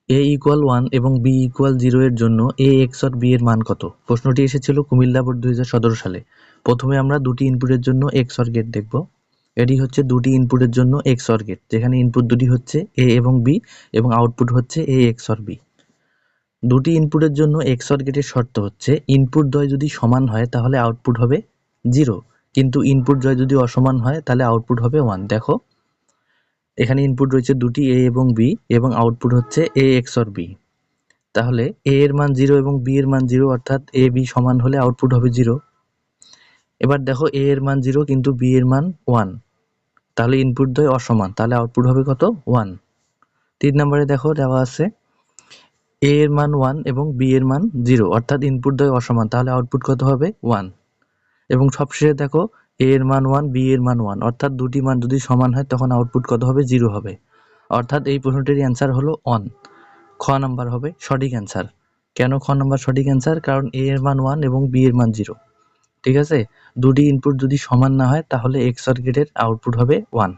এ equal 1 এবং B equal 0 এর জন্য এ XOR বি এর মান কত? প্রশ্নটি এসেছিল কুমিল্লা বোর্ড 2017 সালে। প্রথমে আমরা দুটি ইনপুটের জন্য XOR গেট দেখব। এটি হচ্ছে দুটি ইনপুটের জন্য XOR গেট, যেখানে ইনপুট দুটি হচ্ছে এ এবং বি এবং আউটপুট হচ্ছে এ XOR বি। দুটি ইনপুটের জন্য XOR গেটের শর্ত হচ্ছে ইনপুট দ্বয় যদি সমান হয় তাহলে আউটপুট হবে 0, কিন্তু ইনপুট দ্বয় যদি অসমান হয় তাহলে আউটপুট হবে 1। দেখো এখানে ইনপুট রয়েছে দুটি এ এবং বি এবং আউটপুট হচ্ছে এ XOR বি। তাহলে এ এর মান 0 এবং বি এর মান 0, অর্থাৎ এ বি সমান হলে আউটপুট হবে 0। এবার দেখো এ এর মান 0 কিন্তু বি এর মান 1, তাহলে ইনপুট দ্বয় অসমান, তাহলে আউটপুট হবে কত? 1। 3 নম্বরে দেখো দেওয়া আছে এ এর মান 1 এবং বি এর মান 0, অর্থাৎ ইনপুট দ্বয় অসমান, তাহলে আউটপুট কত হবে? 1। এবং সবশেষে দেখো এ এর মান 1 বি এর মান 1, অর্থাৎ দুটি মান যদি সমান হয় তখন আউটপুট কত হবে? 0 হবে। অর্থাৎ এই প্রশ্নটির অ্যান্সার হলো 1। খ নাম্বার হবে সঠিক অ্যান্সার। কেন খ নাম্বার সঠিক অ্যান্সার? কারণ এ এর মান 1 এবং বি এর মান 0। ঠিক আছে, দুটি ইনপুট যদি সমান না হয় তাহলে XOR গেটের আউটপুট হবে 1।